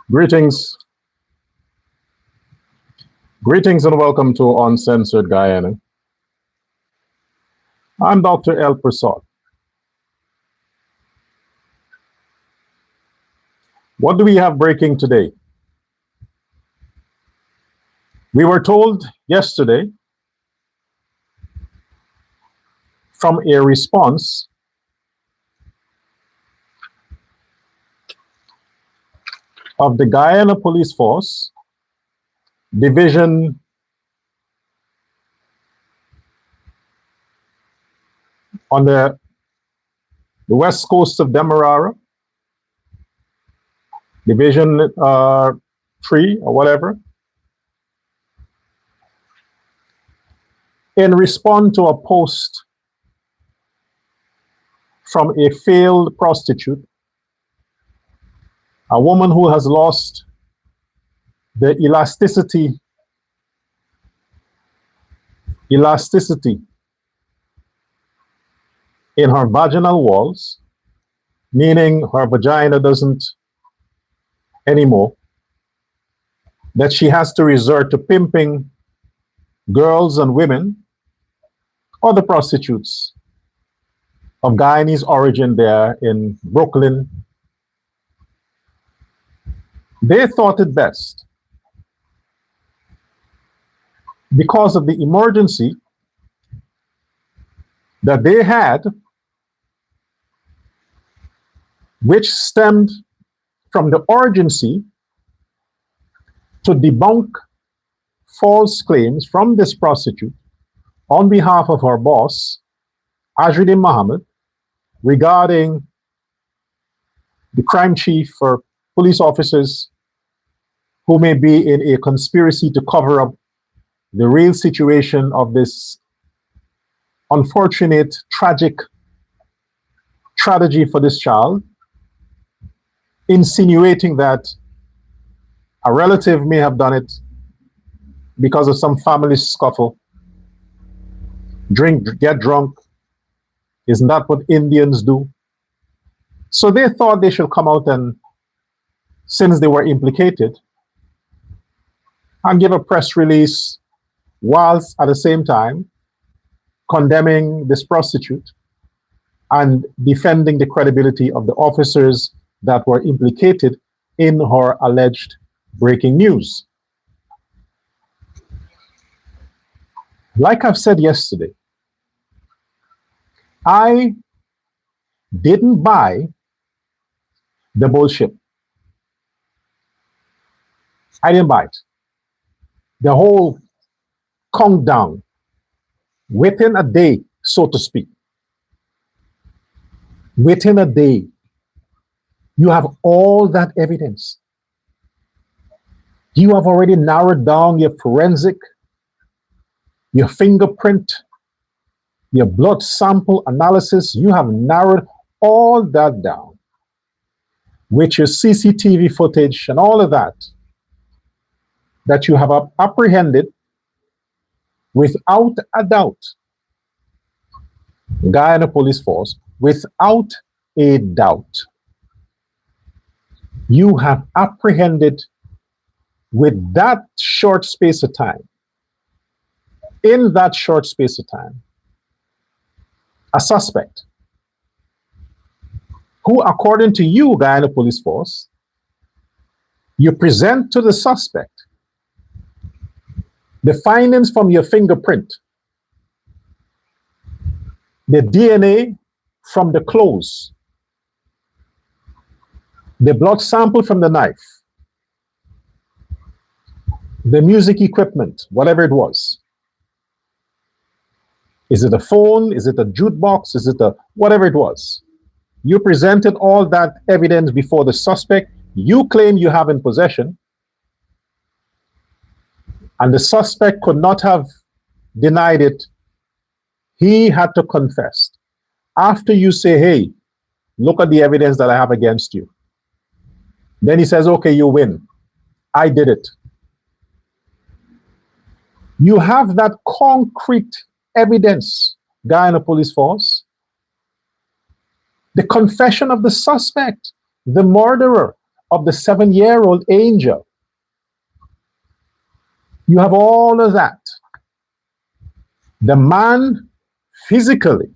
Greetings, greetings, and welcome to Uncensored Guyana. I'm Dr. L. Prasad. What do we have breaking today? We were told yesterday from a response of the Guyana Police Force, Division on the west coast of Demerara, Division 3 or whatever, in response to a post from a failed prostitute, a woman who has lost the elasticity in her vaginal walls, meaning her vagina doesn't anymore, that she has to resort to pimping girls and women, or the prostitutes of Guyanese origin there in Brooklyn. They thought it best, because of the emergency that they had, which stemmed from the urgency to debunk false claims from this prostitute on behalf of her boss, Ajruddin Muhammad, regarding the crime chief for police officers who may be in a conspiracy to cover up the real situation of this unfortunate, tragic tragedy for this child, insinuating that a relative may have done it because of some family scuffle. Drink, get drunk. Isn't that what Indians do? So they thought they should come out and, since they were implicated, and give a press release whilst at the same time condemning this prostitute and defending the credibility of the officers that were implicated in her alleged breaking news. Like I've said yesterday, I didn't buy the bullshit. I didn't buy it. The whole countdown within a day, so to speak. Within a day, you have all that evidence. You have already narrowed down your forensic, your fingerprint, your blood sample analysis. You have narrowed all that down with your CCTV footage and all of that you have apprehended without a doubt. Guyana Police Force, without a doubt, you have apprehended with that short space of time, in that short space of time, a suspect who, according to you, Guyana Police Force, you present to the suspect the findings from your fingerprint, the DNA from the clothes, the blood sample from the knife, the music equipment, whatever it was. Is it a phone? Is it a jukebox? Is it a whatever it was? You presented all that evidence before the suspect. You claim you have in possession, and the suspect could not have denied it. He had to confess. After you say, hey, look at the evidence that I have against you. Then he says, okay, you win. I did it. You have that concrete evidence, Guyana Police Force. The confession of the suspect, the murderer, of the 7-year-old Angel. You have all of that. The man physically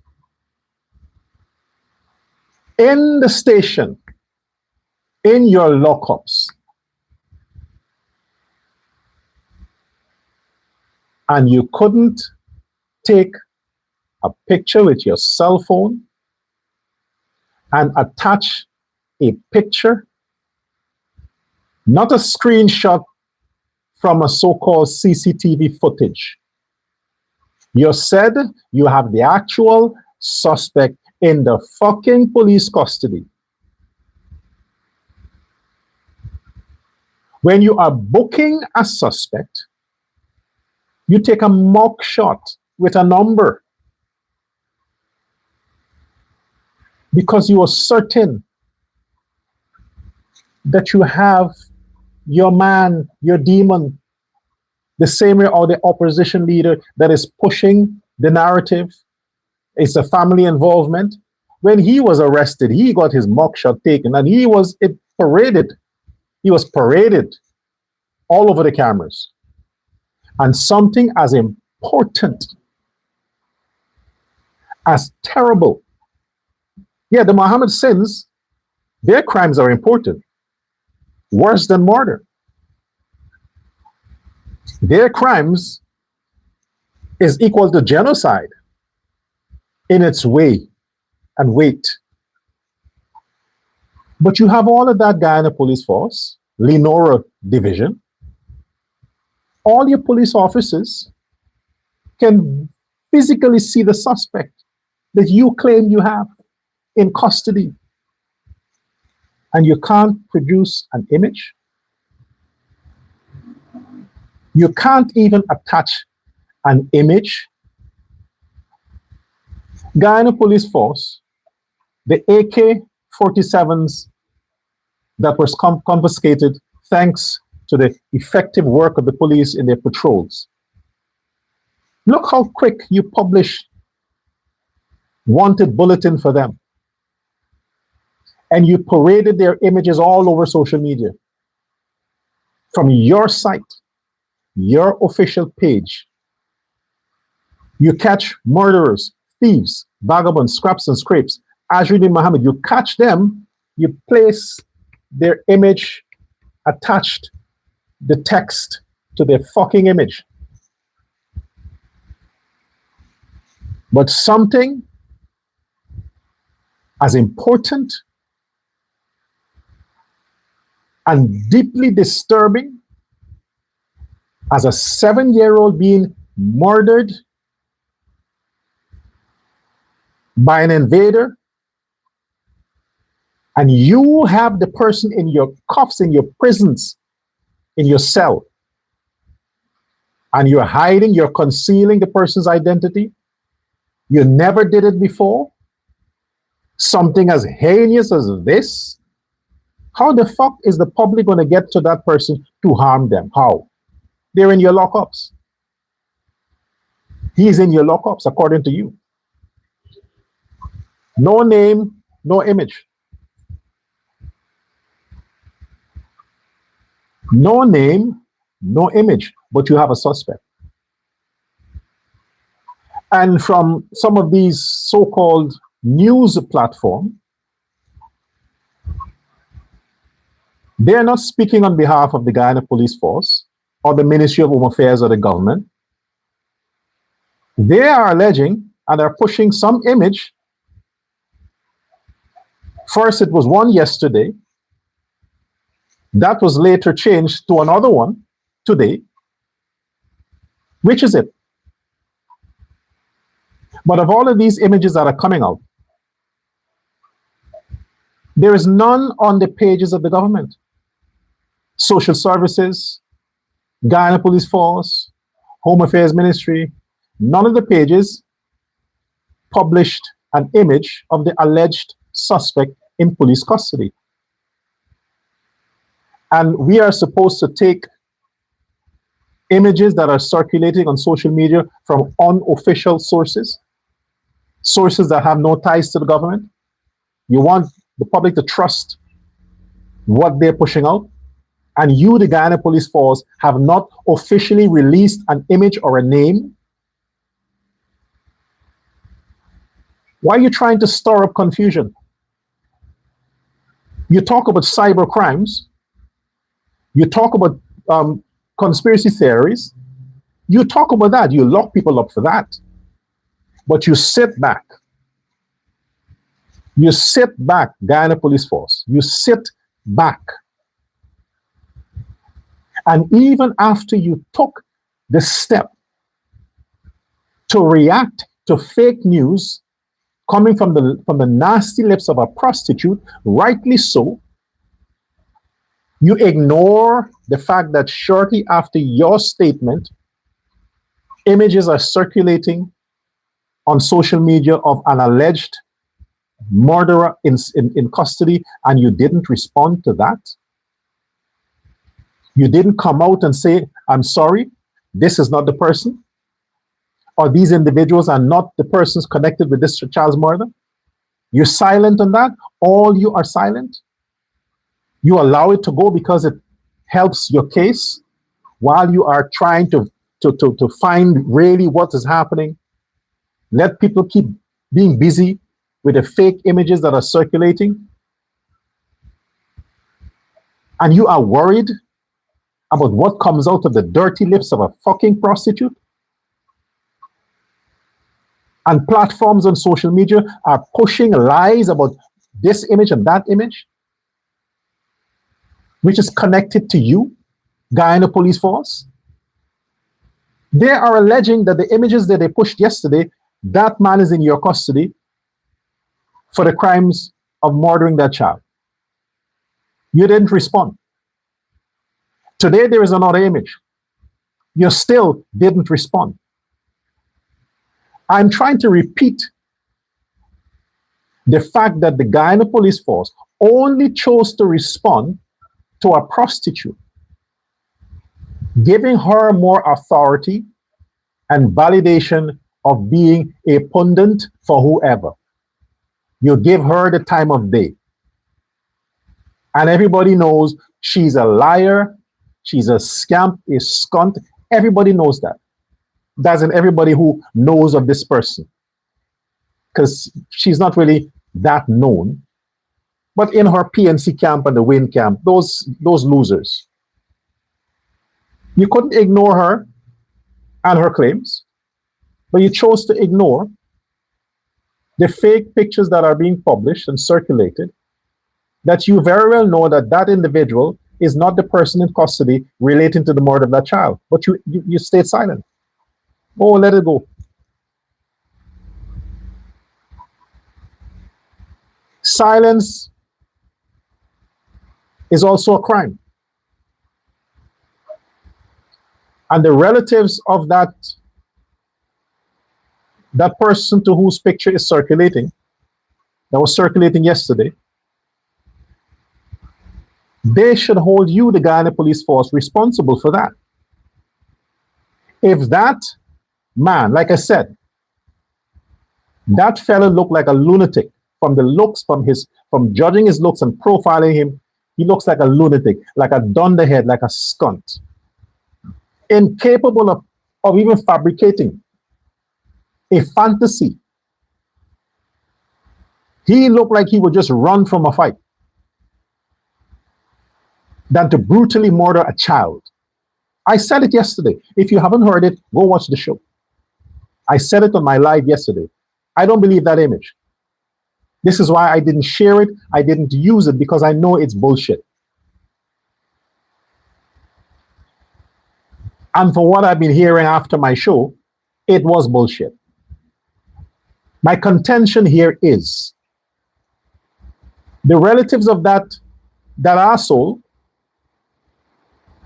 in the station, in your lockups, and you couldn't take a picture with your cell phone and attach a picture, not a screenshot from a so-called CCTV footage. You said you have the actual suspect in the fucking police custody. When you are booking a suspect, you take a mock shot with a number because you are certain that you have your man, your demon, the same way or the opposition leader that is pushing the narrative. It's a family involvement. When he was arrested, he got his mugshot taken and he was paraded. He was paraded all over the cameras. And something as important, as terrible. Yeah, the Muhammad sins, their crimes are important. Worse than murder. Their crimes is equal to genocide in its way and weight. But you have all of that Guyana Police Force, Lenora Division. All your police officers can physically see the suspect that you claim you have in custody. And you can't produce an image. You can't even attach an image. Guyana Police Force, the AK-47s that were confiscated thanks to the effective work of the police in their patrols. Look how quick you publish wanted bulletin for them. And you paraded their images all over social media. From your site, your official page. You catch murderers, thieves, vagabonds, scraps and scrapes. Azruddin Muhammad, you catch them, you place their image attached, the text to their fucking image. But something as important and deeply disturbing as a 7-year-old being murdered by an invader, and you have the person in your cuffs, in your prisons, in your cell, and you're hiding, you're concealing the person's identity. You never did it before. Something as heinous as this. How the fuck is the public going to get to that person to harm them? How? They're in your lockups. He's in your lockups, according to you. No name, no image. No name, no image, but you have a suspect. And from some of these so-called news platforms, they're not speaking on behalf of the Guyana Police Force or the Ministry of Home Affairs or the government. They are alleging and are pushing some image. First, it was one yesterday. That was later changed to another one today. Which is it? But of all of these images that are coming out, there is none on the pages of the government. Social Services, Guyana Police Force, Home Affairs Ministry, none of the pages published an image of the alleged suspect in police custody. And we are supposed to take images that are circulating on social media from unofficial sources, sources that have no ties to the government. You want the public to trust what they're pushing out, and you, the Guyana Police Force, have not officially released an image or a name? Why are you trying to stir up confusion? You talk about cyber crimes, you talk about conspiracy theories, you talk about that, you lock people up for that. But you sit back. You sit back, Guyana Police Force. You sit back. And even after you took the step to react to fake news coming from the nasty lips of a prostitute, rightly so, you ignore the fact that shortly after your statement, images are circulating on social media of an alleged murderer in custody, and you didn't respond to that. You didn't come out and say, I'm sorry, this is not the person, or these individuals are not the persons connected with this child's murder. You're silent on that. All you are silent. You allow it to go because it helps your case while you are trying to find really what is happening. Let people keep being busy with the fake images that are circulating. And you are worried about what comes out of the dirty lips of a fucking prostitute? And platforms on social media are pushing lies about this image and that image, which is connected to you, Guyana Police Force. They are alleging that the images that they pushed yesterday, that man is in your custody for the crimes of murdering that child. You didn't respond. Today there is another image. You still didn't respond. I'm trying to repeat the fact that the Guyana Police Force only chose to respond to a prostitute, giving her more authority and validation of being a pundit for whoever. You give her the time of day. And everybody knows she's a liar, she's a scamp, a skunt. Everybody knows that. Doesn't everybody who knows of this person? Because she's not really that known. But in her PNC camp and the Wayne camp, those losers. You couldn't ignore her and her claims, but you chose to ignore the fake pictures that are being published and circulated, that you very well know that that individual is not the person in custody relating to the murder of that child. But you stayed silent. Oh, let it go. Silence is also a crime. And the relatives of that person to whose picture is circulating, that was circulating yesterday, they should hold you, the Guyana Police Force, responsible for that. If that man, like I said, that fellow looked like a lunatic from the looks, from judging his looks and profiling him. He looks like a lunatic, like a dunderhead, like a skunt, incapable of even fabricating a fantasy. He looked like he would just run from a fight than to brutally murder a child. I said it yesterday. If you haven't heard it, go watch the show. I said it on my live yesterday. I don't believe that image. This is why I didn't share it. I didn't use it, because I know it's bullshit. And for what I've been hearing after my show, it was bullshit. My contention here is the relatives of that asshole,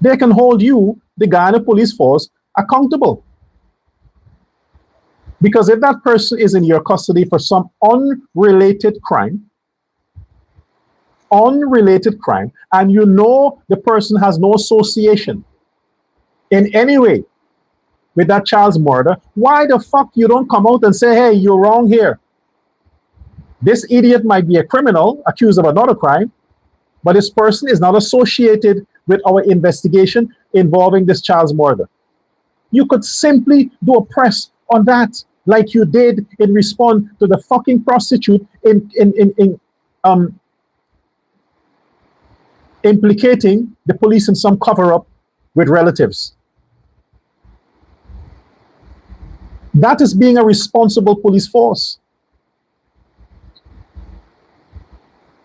they can hold you, the Guyana Police Force, accountable. Because if that person is in your custody for some unrelated crime, and you know the person has no association in any way with that child's murder, why the fuck you don't come out and say, hey, you're wrong here? This idiot might be a criminal accused of another crime, but this person is not associated with our investigation involving this child's murder. You could simply do a press on that, like you did in response to the fucking prostitute implicating the police in some cover-up with relatives. That is being a responsible police force.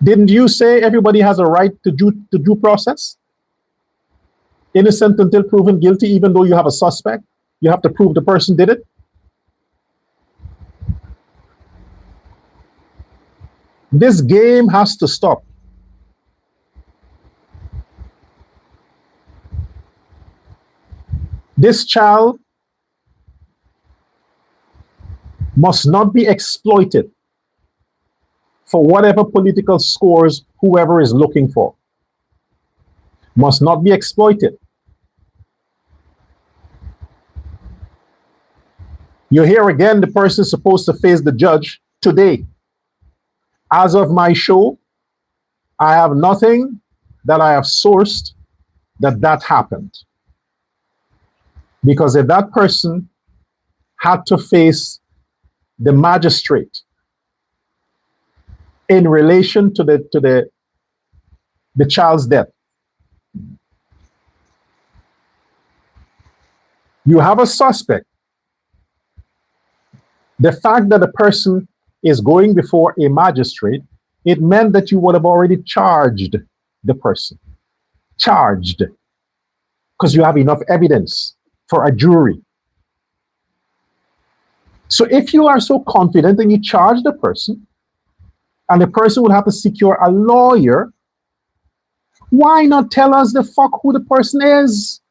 Didn't you say everybody has a right to due process? Innocent until proven guilty, even though you have a suspect, you have to prove the person did it. This game has to stop. This child must not be exploited for whatever political scores whoever is looking for. Must not be exploited. You hear again, the person is supposed to face the judge today. As of my show, I have nothing that I have sourced that happened. Because if that person had to face the magistrate in relation to the child's death, you have a suspect. The fact that the person is going before a magistrate, it meant that you would have already charged the person. Charged. Because you have enough evidence for a jury. So if you are so confident and you charge the person, and the person will have to secure a lawyer, why not tell us the fuck who the person is?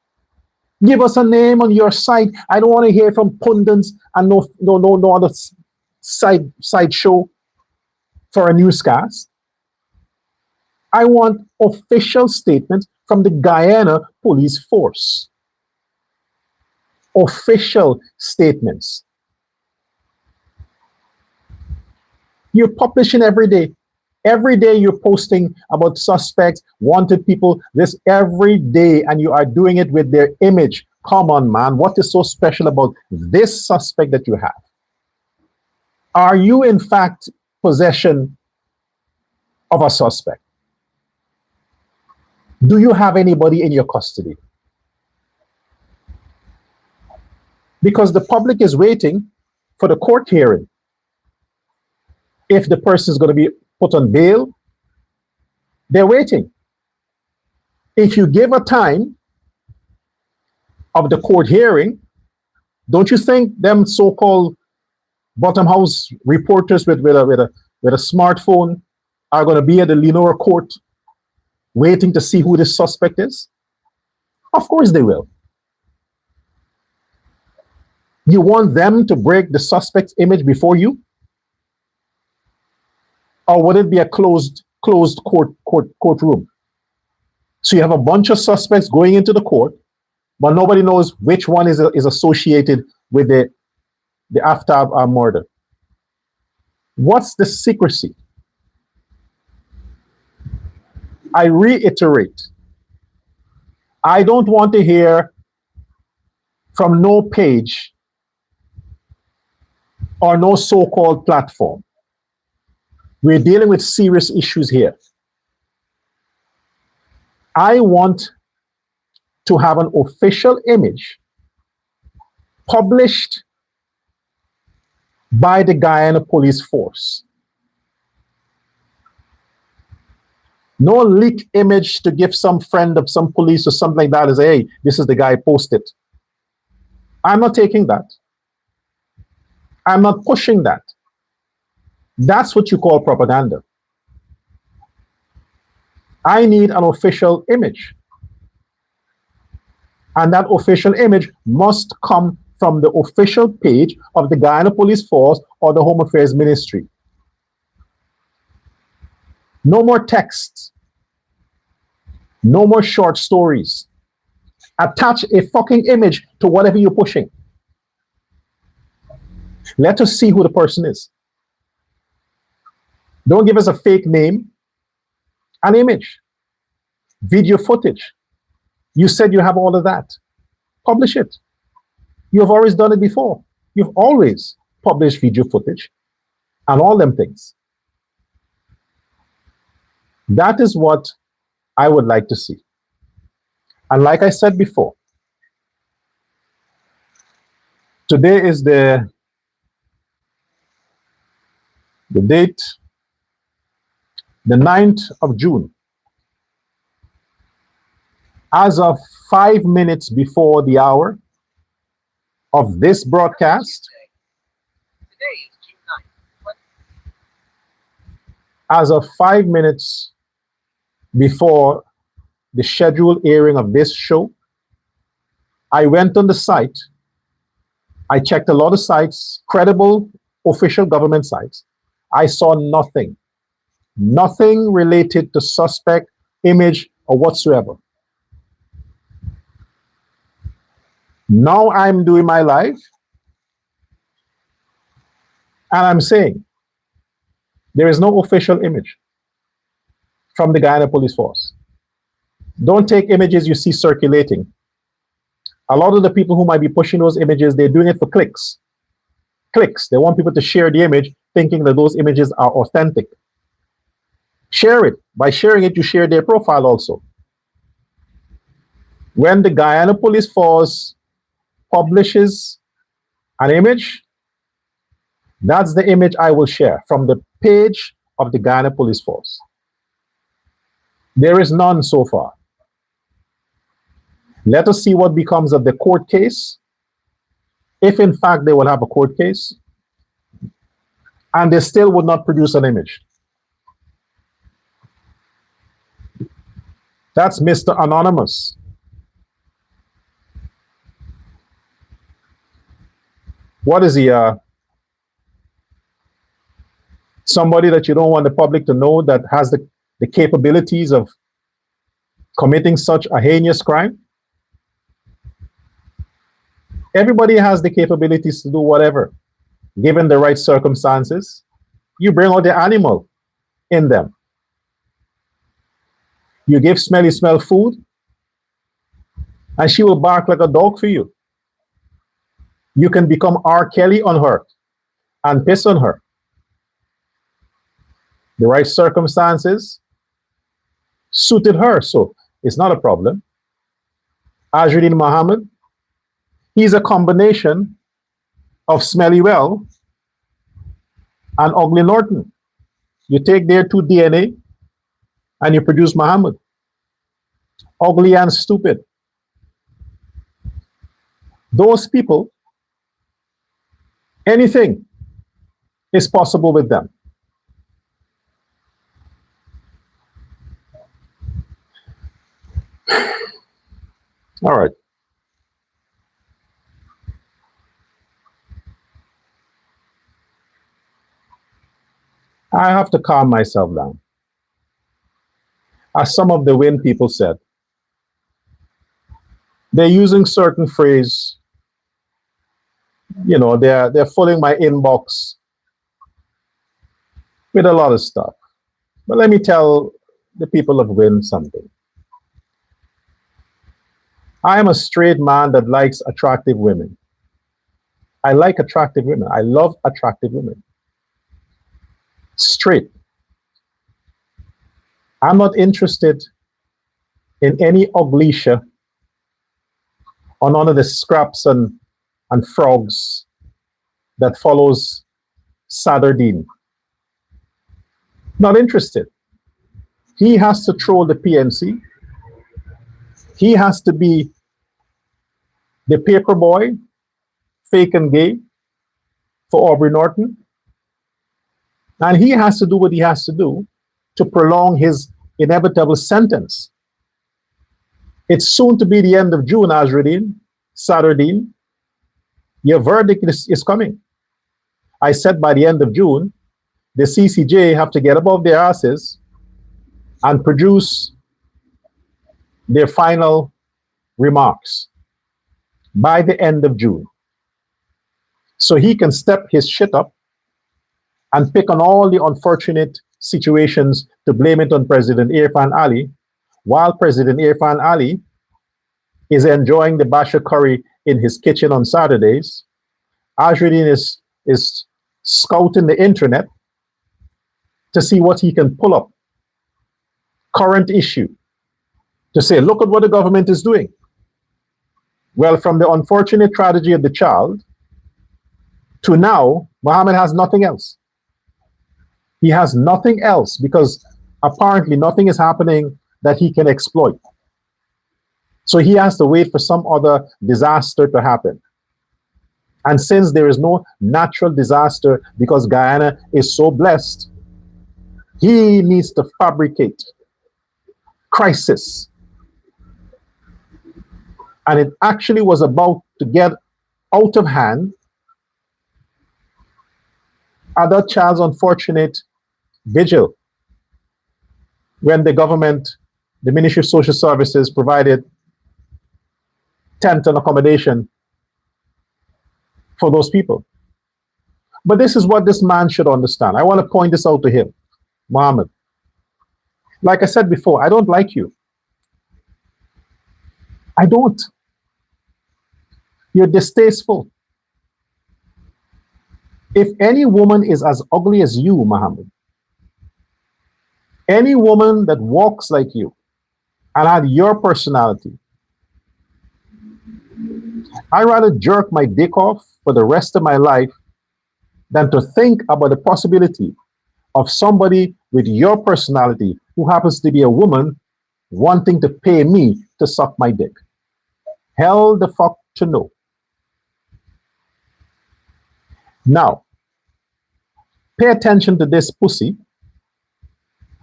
Give us a name on your site. I don't want to hear from pundits and no other side show for a newscast. I want official statements from the Guyana Police Force. Official statements. You're publishing every day. Every day you're posting about suspects, wanted people, this every day, and you are doing it with their image. Come on, man. What is so special about this suspect that you have? Are you in fact possession of a suspect? Do you have anybody in your custody? Because the public is waiting for the court hearing. If the person is going to be put on bail, they're waiting. If you give a time of the court hearing, don't you think them so-called bottom house reporters with a smartphone are going to be at the Lenore court waiting to see who this suspect is? Of course they will. You want them to break the suspect's image before you? Or would it be a closed courtroom? So you have a bunch of suspects going into the court, but nobody knows which one is associated with the Aftab murder. What's the secrecy? I reiterate, I don't want to hear from no page or no so-called platform. We're dealing with serious issues here. I want to have an official image published by the Guyana Police Force. No leak image to give some friend of some police or something like that and say, hey, this is the guy posted. I'm not taking that. I'm not pushing that. That's what you call propaganda. I need an official image. And that official image must come from the official page of the Guyana Police Force or the Home Affairs Ministry. No more texts. No more short stories. Attach a fucking image to whatever you're pushing. Let us see who the person is. Don't give us a fake name, an image. video footage. You said you have all of that. Publish it. You have always done it before. You've always published video footage and all them things. That is what I would like to see. And like I said before, today is the date, the 9th of June. As of 5 minutes before the hour of this broadcast, as of 5 minutes before the scheduled airing of this show, I went on the site. I checked a lot of sites, credible official government sites. I saw nothing, nothing related to suspect, image, or whatsoever. Now I'm doing my live, and I'm saying there is no official image from the Guyana Police Force. Don't take images you see circulating. A lot of the people who might be pushing those images, they're doing it for clicks. Clicks. They want people to share the image thinking that those images are authentic. Share it. By sharing it, you share their profile also. When the Guyana Police Force publishes an image, that's the image I will share from the page of the Guyana Police Force. There is none so far. Let us see what becomes of the court case, if in fact they will have a court case, and they still would not produce an image. That's Mr. Anonymous. What is he? Somebody that you don't want the public to know that has the capabilities of committing such a heinous crime? Everybody has the capabilities to do whatever, given the right circumstances. You bring out the animal in them. You give Smelly Smell food, and she will bark like a dog for you. You can become R. Kelly on her and piss on her. The right circumstances suited her, so it's not a problem. Azruddin Muhammad, he's a combination of Smelly Well and Ugly Norton. You take their two DNA and you produce Muhammad. Ugly and stupid. Those people, anything is possible with them. All right. I have to calm myself down. As some of the WIN people said, they're using certain phrase, you know, they're filling my inbox with a lot of stuff. But let me tell the people of WIN something. I am a straight man that likes attractive women. I like attractive women. I love attractive women. Straight. I'm not interested in any uglisha or none of the scraps and frogs that follows Sadardine. Not interested. He has to troll the PNC. He has to be the paper boy, fake and gay, for Aubrey Norton. And he has to do what he has to do to prolong his inevitable sentence. It's soon to be the end of June, Azruddin, Sadardine. Your verdict is coming. I said by the end of June, the CCJ have to get above their asses and produce their final remarks by the end of June. So he can step his shit up and pick on all the unfortunate situations to blame it on President Irfan Ali, while President Irfan Ali is enjoying the basha curry in his kitchen on Saturdays, Ajruddin is scouting the internet to see what he can pull up, current issue, to say, look at what the government is doing. Well, from the unfortunate tragedy of the child to now, Mohammed has nothing else. He has nothing else because apparently nothing is happening that he can exploit. So he has to wait for some other disaster to happen. And since there is no natural disaster because Guyana is so blessed, he needs to fabricate crisis. And it actually was about to get out of hand at that child's unfortunate vigil when the government, the Ministry of Social Services, provided tent and accommodation for those people. But this is what this man should understand. I want to point this out to him, Mohammed. Like I said before, I don't like you. I don't. You're distasteful. If any woman is as ugly as you, Mohammed, any woman that walks like you and had your personality, I'd rather jerk my dick off for the rest of my life than to think about the possibility of somebody with your personality who happens to be a woman wanting to pay me to suck my dick. Hell the fuck to no. Now, pay attention to this pussy.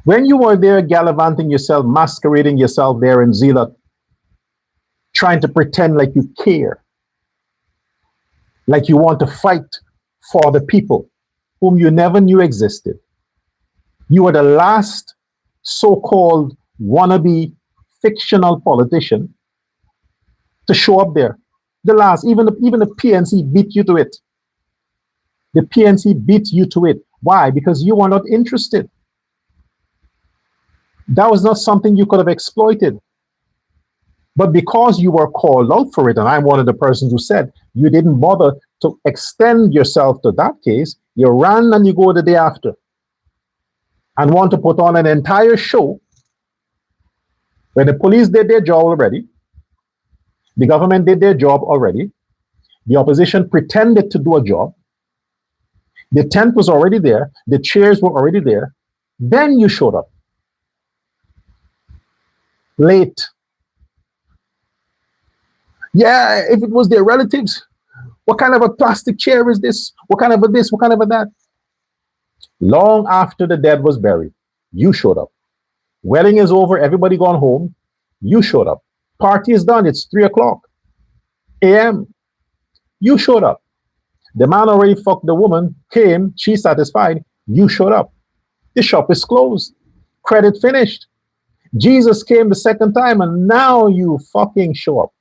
When you were there gallivanting yourself, masquerading yourself there in Zealand, trying to pretend like you care, like you want to fight for the people whom you never knew existed. You were the last so-called wannabe fictional politician to show up there. The last, even the PNC beat you to it. The PNC beat you to it. Why? Because you were not interested. That was not something you could have exploited. But because you were called out for it, and I'm one of the persons who said you didn't bother to extend yourself to that case, you ran and you go the day after and want to put on an entire show when the police did their job already, the government did their job already, the opposition pretended to do a job, the tent was already there, the chairs were already there, then you showed up. Late. Yeah, if it was their relatives, what kind of a plastic chair is this? What kind of a this? What kind of a that? Long after the dead was buried, you showed up. Wedding is over, everybody gone home, you showed up. Party is done, it's 3:00 a.m. You showed up. The man already fucked the woman, came, she's satisfied, you showed up. The shop is closed. Credit finished. Jesus came the second time and now you fucking show up.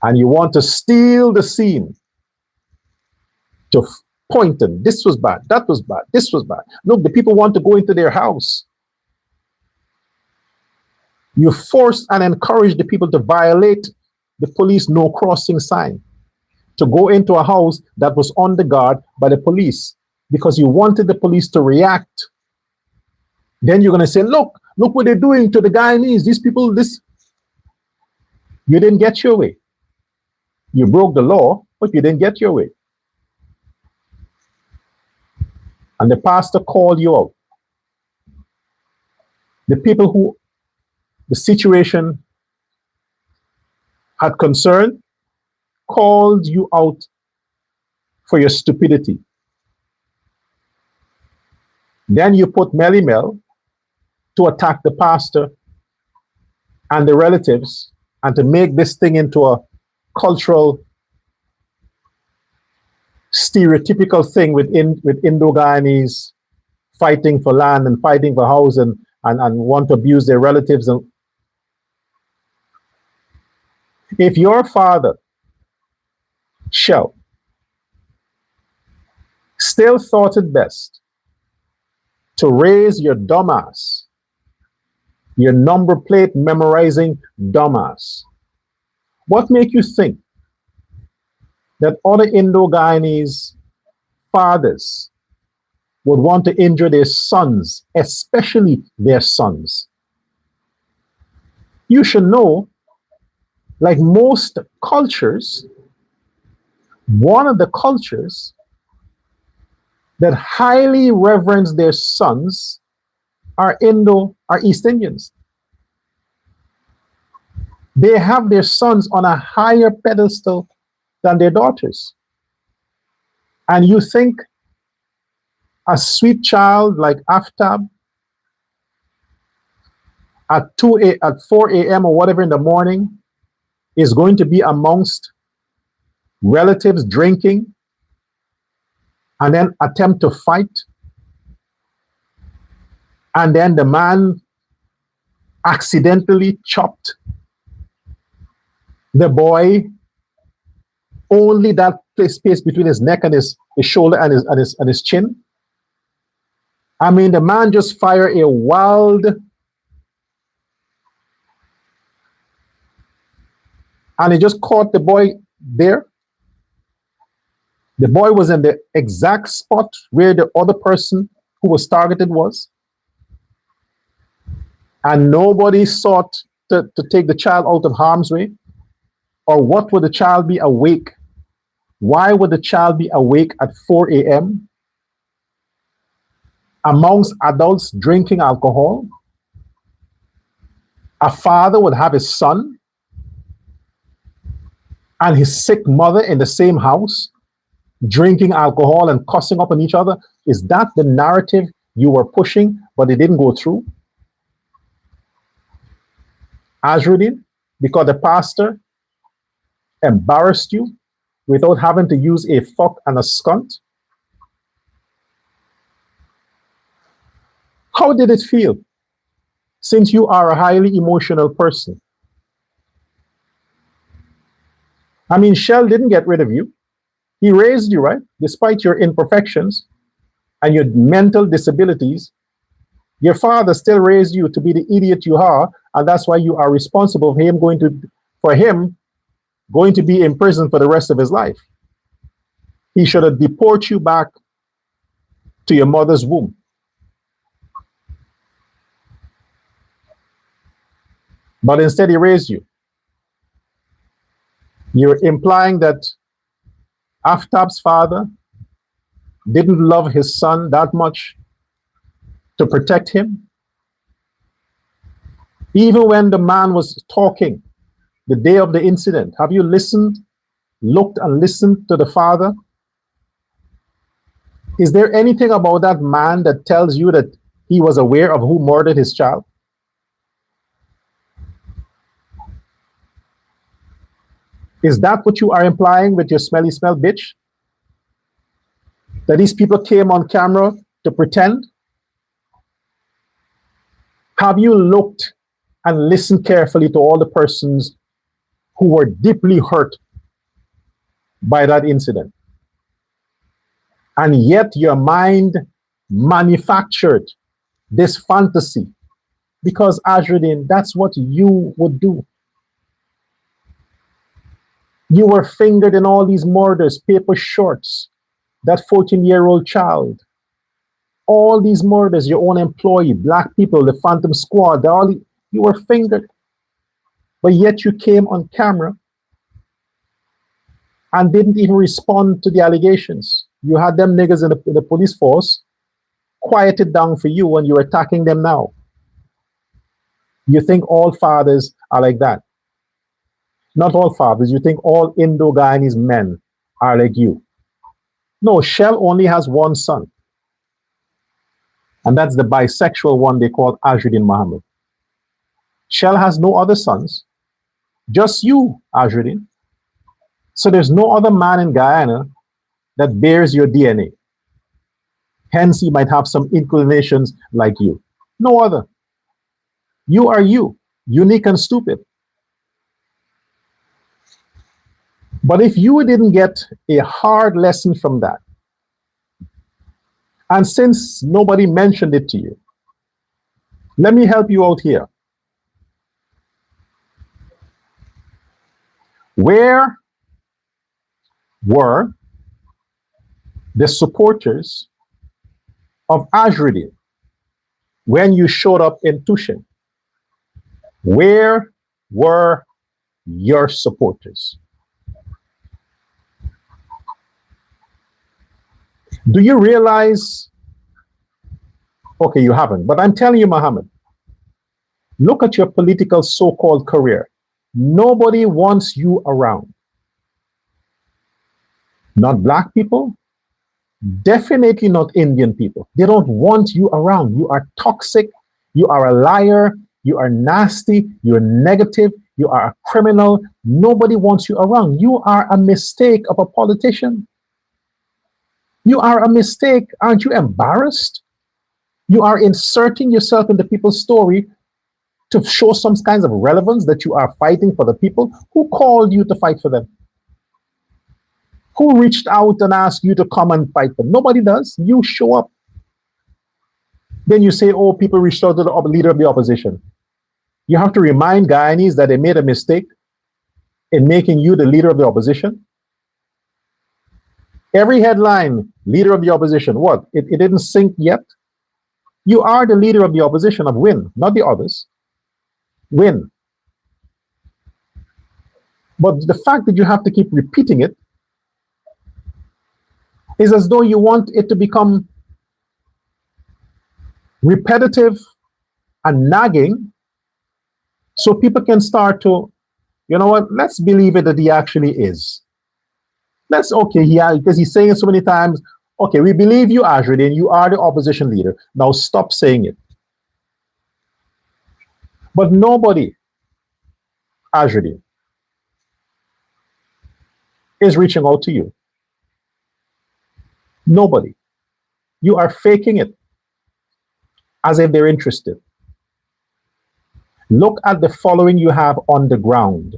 And you want to steal the scene to point them. This was bad, that was bad, this was bad. Look, the people want to go into their house. You force and encourage the people to violate the police no crossing sign, to go into a house that was on the guard by the police because you wanted the police to react. Then you're going to say, look what they're doing to the Guyanese. These people, this. You didn't get your way. You broke the law, but you didn't get your way. And the pastor called you out. The people who the situation had concern called you out for your stupidity. Then you put Melly Mel to attack the pastor and the relatives and to make this thing into a cultural stereotypical thing with Indo-Guyanese fighting for land and fighting for house and want to abuse their relatives. And if your father, Shell, still thought it best to raise your dumbass Your number plate memorizing dumbass. What make you think that other Indo-Guyanese fathers would want to injure their sons, especially their sons? You should know, like most cultures, one of the cultures that highly reverence their sons are East Indians. They have their sons on a higher pedestal than their daughters. And you think a sweet child like Aftab at 4 a.m. or whatever in the morning is going to be amongst relatives drinking and then attempt to fight, and then the man accidentally chopped the boy only that space between his neck and his shoulder and his chin? I mean, the man just fired a wild, and he just caught the boy there. The boy was in the exact spot where the other person who was targeted was. And nobody sought to take the child out of harm's way. Or what would the child be awake? Why would the child be awake at 4 a.m. amongst adults drinking alcohol? A father would have his son and his sick mother in the same house, drinking alcohol and cussing up on each other. Is that the narrative you were pushing, but it didn't go through? Azruddin, because the pastor embarrassed you without having to use a fuck and a skunt? How did it feel, since you are a highly emotional person? I mean, Shell didn't get rid of you. He raised you, right? Despite your imperfections and your mental disabilities, your father still raised you to be the idiot you are, and that's why you are responsible for him going to be in prison for the rest of his life. He should have deported you back to your mother's womb. But instead he raised you. You're implying that Aftab's father didn't love his son that much to protect him? Even when the man was talking the day of the incident, have you looked and listened to the father? Is there anything about that man that tells you that he was aware of who murdered his child? Is that what you are implying with your smelly smell, bitch? That these people came on camera to pretend? Have you looked and listened carefully to all the persons who were deeply hurt by that incident? And yet your mind manufactured this fantasy, because Azruddin, that's what you would do. You were fingered in all these murders, paper shorts, that 14-year-old child, all these murders, your own employee, black people, the Phantom Squad, you were fingered. But yet you came on camera and didn't even respond to the allegations. You had them niggas in the police force quieted down for you when you're attacking them now. You think all fathers are like that? Not all fathers. You think all Indo-Guyanese men are like you? No, Shell only has one son. And that's the bisexual one they call Azruddin Muhammad. Shell has no other sons. Just you, Azruddin. So there's no other man in Guyana that bears your DNA. Hence, he might have some inclinations like you. No other. You are you, unique and stupid. But if you didn't get a hard lesson from that, and since nobody mentioned it to you, let me help you out here. Where were the supporters of Ajruddin when you showed up in Tushin? Where were your supporters? Do you realize? Okay, you haven't, but I'm telling you, Mohammed, look at your political so-called career. Nobody wants you around. Not black people, definitely not Indian people. They don't want you around. You are toxic. You are a liar. You are nasty. You're negative. You are a criminal. Nobody wants you around. You are a mistake of a politician. You are a mistake. Aren't you embarrassed? You are inserting yourself into people's story to show some kinds of relevance that you are fighting for the people. Who called you to fight for them? Who reached out and asked you to come and fight them? Nobody does. You show up. Then you say, oh, people reached out to the leader of the opposition. You have to remind Guyanese that they made a mistake in making you the leader of the opposition. Every headline, leader of the opposition, what? It didn't sink yet. You are the leader of the opposition of Win, not the others. Win. But the fact that you have to keep repeating it is as though you want it to become repetitive and nagging so people can start to, you know what, let's believe it that he actually is. That's okay, because he's saying it so many times. Okay, we believe you, Ajruddin, you are the opposition leader. Now stop saying it. But nobody, Ajruddin, is reaching out to you. Nobody. You are faking it as if they're interested. Look at the following you have on the ground.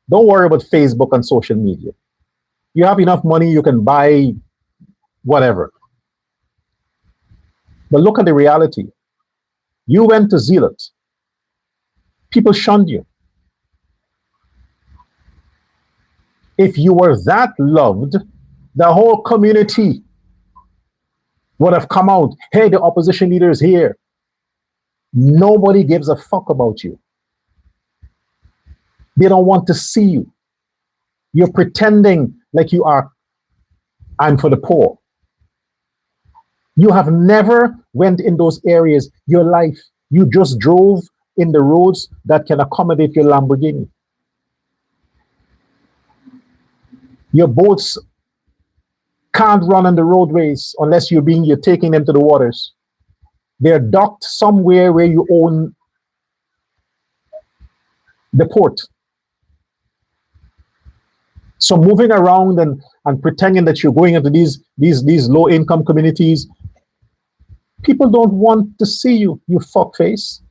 Don't worry about Facebook and social media. You have enough money, you can buy whatever. But look at the reality. You went to Zealot. People shunned you. If you were that loved, the whole community would have come out. Hey, the opposition leader is here. Nobody gives a fuck about you. They don't want to see you. You're pretending like you are, I'm for the poor. You have never went in those areas your life. You just drove in the roads that can accommodate your Lamborghini. Your boats can't run on the roadways unless you're taking them to the waters. They're docked somewhere where you own the port. So moving around and pretending that you're going into these low-income communities, people don't want to see you, you fuckface.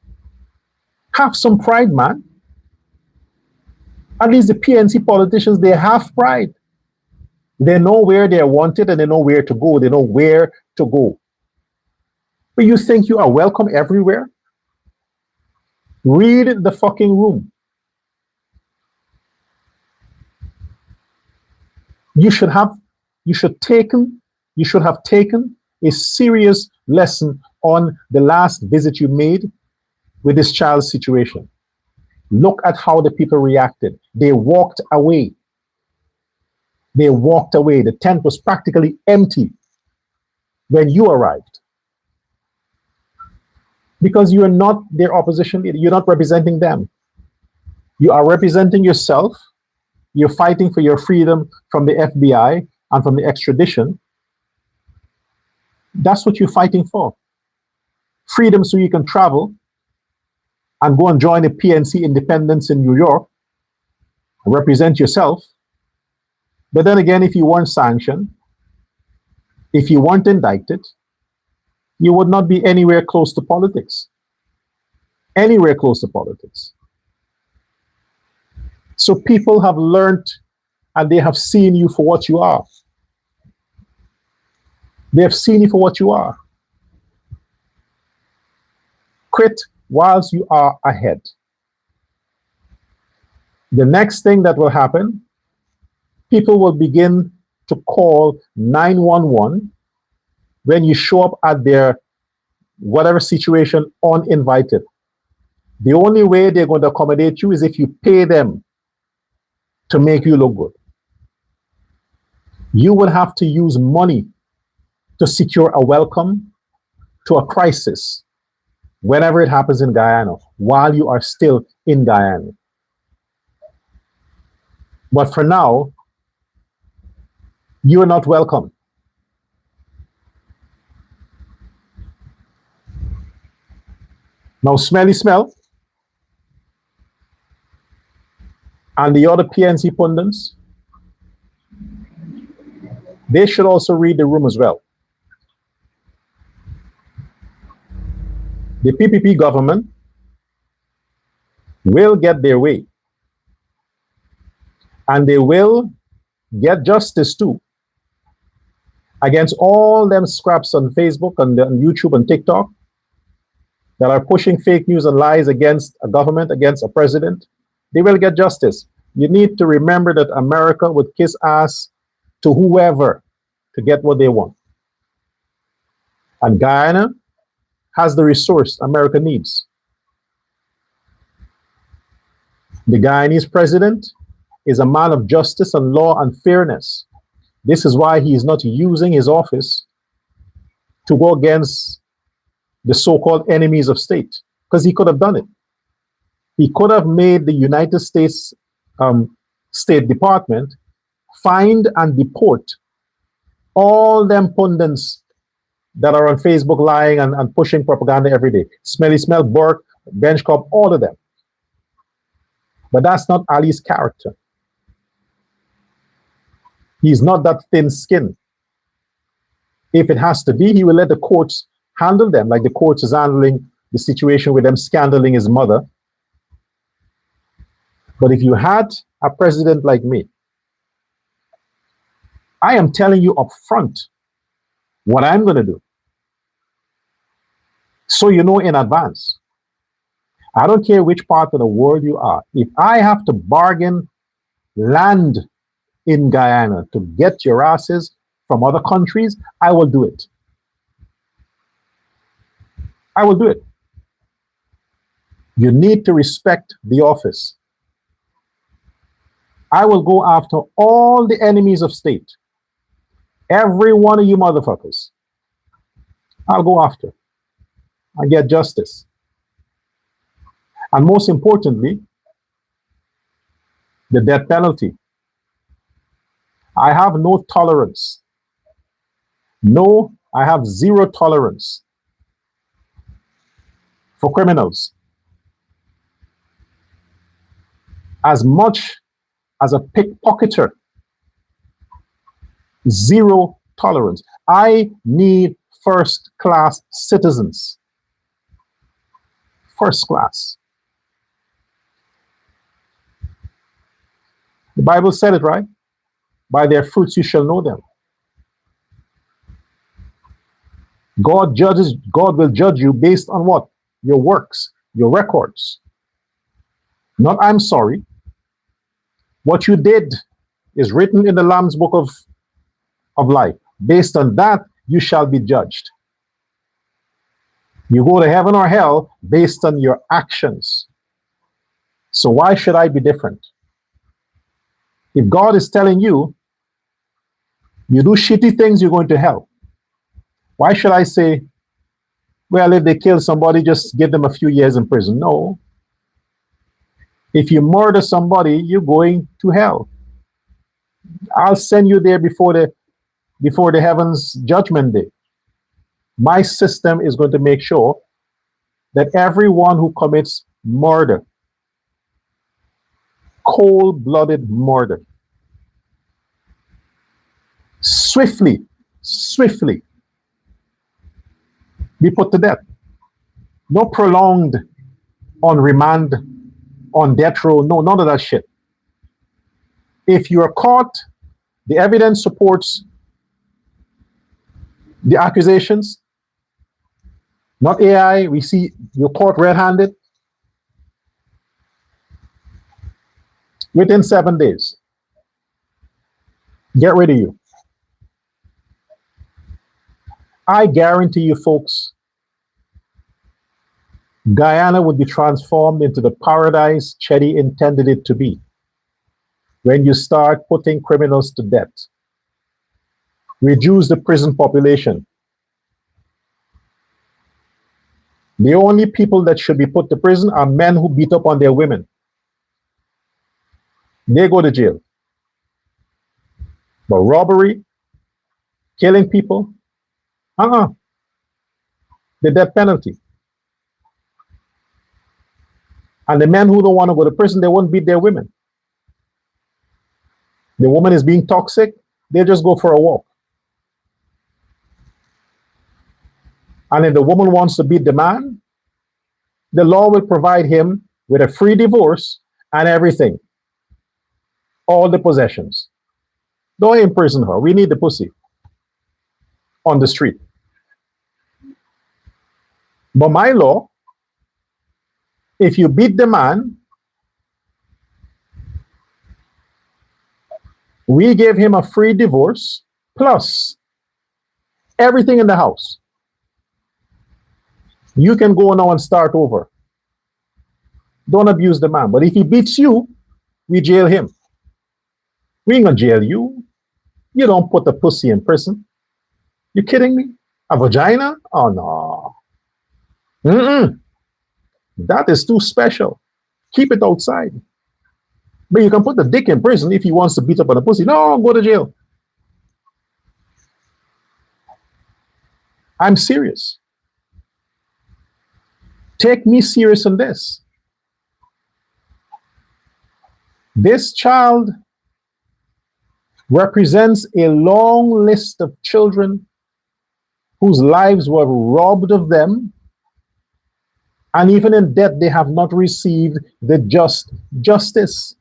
Have some pride, man. At least the PNC politicians, they have pride. They know where they're wanted and they know where to go. They know where to go. But you think you are welcome everywhere? Read the fucking room. You should have taken a serious lesson on the last visit you made with this child's situation. Look at how the people reacted. They walked away. They walked away. The tent was practically empty when you arrived. Because you are not their opposition leader. You're not representing them. You are representing yourself. You're fighting for your freedom from the FBI and from the extradition. That's what you're fighting for. Freedom so you can travel and go and join the PNC independence in New York and represent yourself. But then again, if you weren't sanctioned, if you weren't indicted, you would not be anywhere close to politics. Anywhere close to politics. So people have learned and they have seen you for what you are. They have seen you for what you are. Quit whilst you are ahead. The next thing that will happen, people will begin to call 911 when you show up at their whatever situation uninvited. The only way they're going to accommodate you is if you pay them to make you look good. You will have to use money to secure a welcome to a crisis whenever it happens in Guyana while you are still in Guyana. But for now, you are not welcome. Now, Smelly Smell and the other PNC pundits, they should also read the room as well. The PPP government will get their way, and they will get justice too against all them scraps on Facebook and on YouTube and TikTok that are pushing fake news and lies against a government, against a president. They will get justice. You need to remember that America would kiss ass to whoever to get what they want. And Guyana has the resource America needs. The Guyanese president is a man of justice and law and fairness. This is why he is not using his office to go against the so-called enemies of state, because he could have done it. He could have made the United States State Department find and deport all them pundits that are on Facebook lying and pushing propaganda every day. Smelly Smell, Burke, Bench Cop, all of them. But that's not Ali's character. He's not that thin skin. If it has to be, he will let the courts handle them, like the courts is handling the situation with them scandaling his mother. But if you had a president like me, I am telling you up front what I'm going to do, so you know in advance. I don't care which part of the world you are. If I have to bargain land in Guyana to get your asses from other countries, I will do it. I will do it. You need to respect the office. I will go after all the enemies of state. Every one of you motherfuckers. I'll go after and get justice. And most importantly, the death penalty. I have no tolerance. No, I have zero tolerance for criminals. As much as a pickpocketer, zero tolerance. I need first-class citizens. First class. The Bible said it, right? By their fruits you shall know them. God will judge you based on what? Your works, your records. Not I'm sorry. What you did is written in the Lamb's book of life. Based on that, you shall be judged. You go to heaven or hell based on your actions. So why should I be different? If God is telling you, you do shitty things, you're going to hell. Why should I say, well, if they kill somebody, just give them a few years in prison? No. If you murder somebody, you're going to hell. I'll send you there before the heavens judgment day. My system is going to make sure that everyone who commits murder, cold-blooded murder, swiftly be put to death. No prolonged on remand, on death row, no, none of that shit. If you are caught, the evidence supports the accusations, not AI, we see you're caught red-handed, within 7 days. Get rid of you. I guarantee you, folks, Guyana would be transformed into the paradise Chetty intended it to be when you start putting criminals to death. Reduce the prison population. The only people that should be put to prison are men who beat up on their women. They go to jail. But robbery, killing people, the death penalty. And the men who don't want to go to prison, they won't beat their women. The woman is being toxic, they just go for a walk. And if the woman wants to beat the man, the law will provide him with a free divorce and everything. All the possessions. Don't imprison her. We need the pussy on the street. But my law, if you beat the man, we gave him a free divorce plus everything in the house. You can go now and start over. Don't abuse the man. But if he beats you, we jail him. We ain't gonna jail you. You don't put the pussy in prison. You kidding me? A vagina? Oh no. That is too special. Keep it outside. But you can put the dick in prison if he wants to beat up on the pussy. No, go to jail. I'm serious. Take me serious on this. This child represents a long list of children whose lives were robbed of them, and even in death they have not received the justice.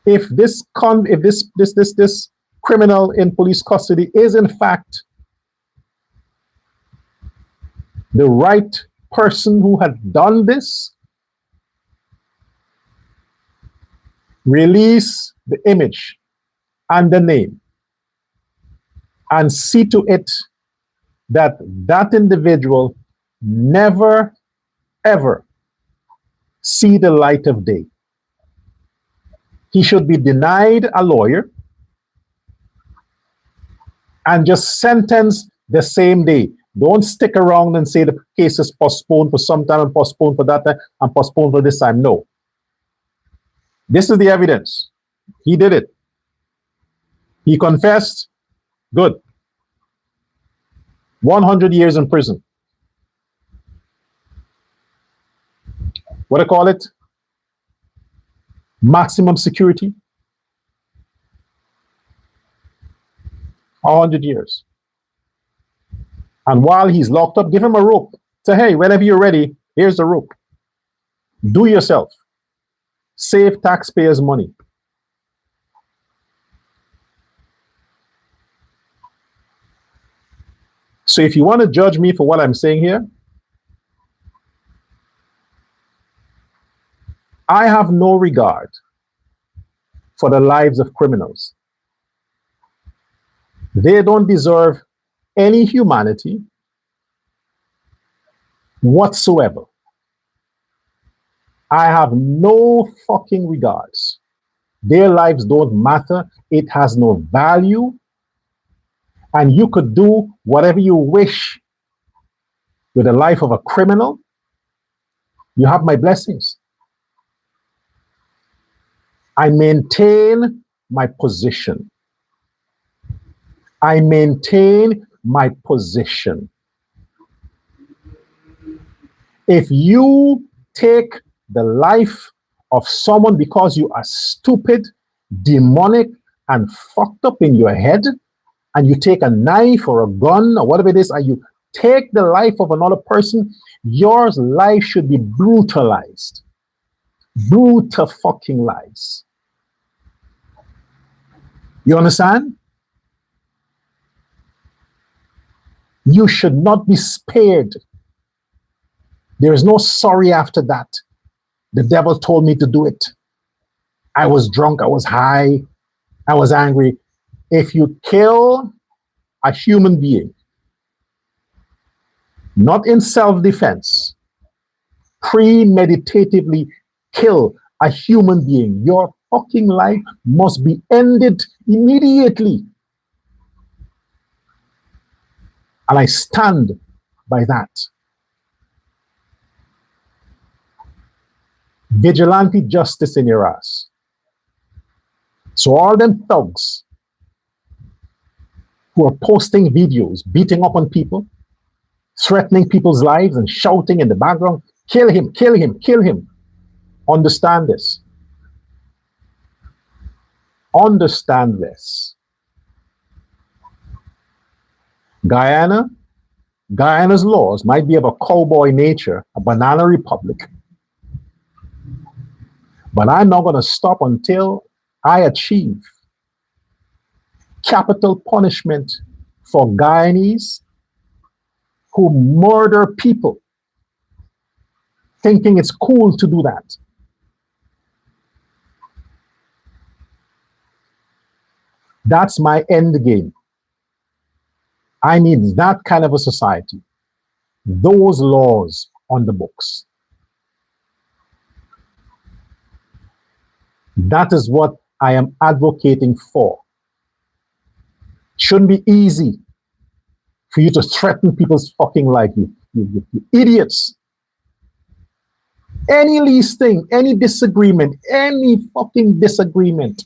If this criminal in police custody is in fact the right person who had done this, release the image and the name and see to it that that individual never ever see the light of day. He should be denied a lawyer and just sentenced the same day. Don't stick around and say the case is postponed for some time and postponed for that time and postponed for this time. No. This is the evidence. He did it. He confessed. Good. 100 years in prison. What do I call it? Maximum security. 100 years. And while he's locked up, give him a rope. Say, hey, whenever you're ready, here's the rope. Do yourself. Save taxpayers' money. So if you want to judge me for what I'm saying here, I have no regard for the lives of criminals. They don't deserve any humanity whatsoever. I have no fucking regards. Their lives don't matter. It has no value. And you could do whatever you wish with the life of a criminal. You have my blessings. I maintain my position. I maintain my position. If you take the life of someone because you are stupid, demonic, and fucked up in your head, and you take a knife or a gun or whatever it is, and you take the life of another person, your life should be brutalized. Brutal fucking lies. You understand? You should not be spared. There is no sorry after that. The devil told me to do it. I was drunk, I was high, I was angry. If you kill a human being, not in self defense, premeditatively kill a human being, your fucking life must be ended immediately. And I stand by that. Vigilante justice in your ass. So all them thugs who are posting videos, beating up on people, threatening people's lives and shouting in the background, kill him, kill him, kill him. Understand this. Understand this. Guyana's laws might be of a cowboy nature, a banana republic, but I'm not going to stop until I achieve capital punishment for Guyanese who murder people, thinking it's cool to do that. That's my end game. I need that kind of a society. Those laws on the books. That is what I am advocating for. Shouldn't be easy for you to threaten people's fucking life, you idiots. Any least thing, any disagreement, any fucking disagreement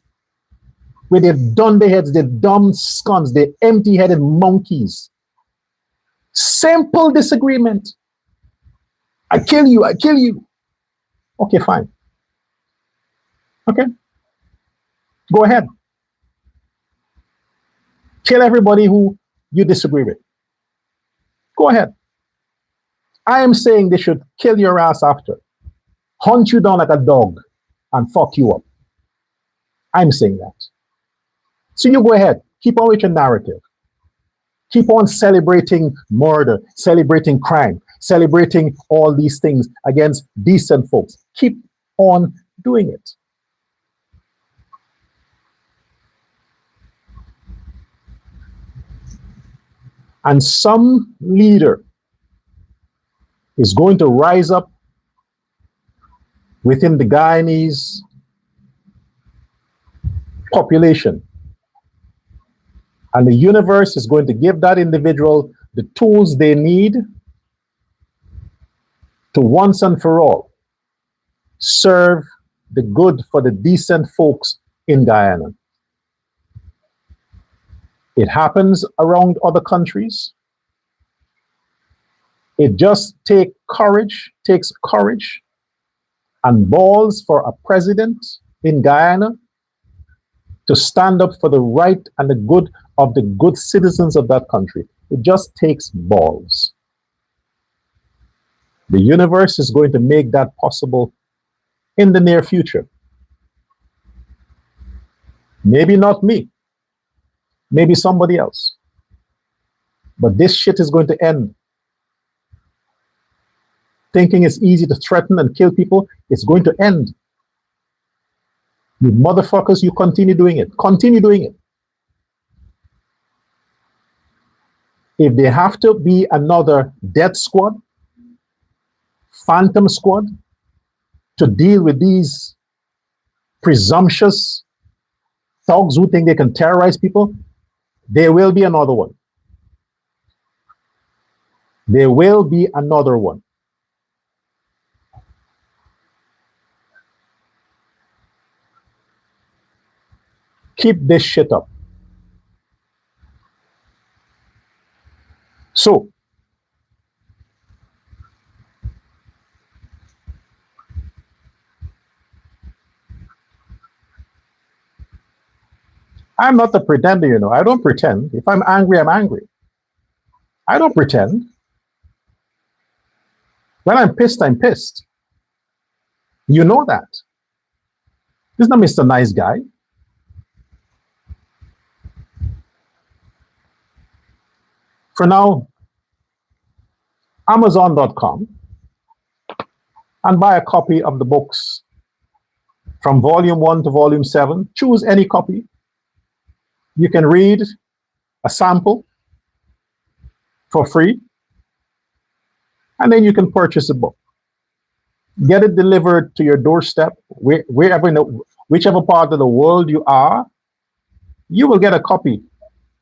where they've done their heads, they're dumb scuns, they're empty-headed monkeys. Simple disagreement. I kill you, I kill you. Okay, fine. Okay. Go ahead. Kill everybody who you disagree with. Go ahead. I am saying they should kill your ass after. Hunt you down like a dog and fuck you up. I'm saying that. So you go ahead. Keep on with your narrative. Keep on celebrating murder, celebrating crime, celebrating all these things against decent folks. Keep on doing it. And some leader is going to rise up within the Guyanese population. And the universe is going to give that individual the tools they need to once and for all serve the good for the decent folks in Guyana. It happens around other countries. It just takes courage and balls for a president in Guyana to stand up for the right and the good of the good citizens of that country. It just takes balls. The universe is going to make that possible in the near future. Maybe not me. Maybe somebody else. But this shit is going to end. Thinking it's easy to threaten and kill people, it's going to end. You motherfuckers, you continue doing it. Continue doing it. If there have to be another death squad, phantom squad, to deal with these presumptuous thugs who think they can terrorize people, there will be another one. There will be another one. Keep this shit up. So, I'm not a pretender, you know. I don't pretend. If I'm angry, I'm angry. I don't pretend. When I'm pissed, I'm pissed. You know that. This is not Mr. Nice Guy. For now, Amazon.com and buy a copy of the books from volume 1 to volume 7. Choose any copy. You can read a sample for free, and then you can purchase a book. Get it delivered to your doorstep, wherever whichever part of the world you are, you will get a copy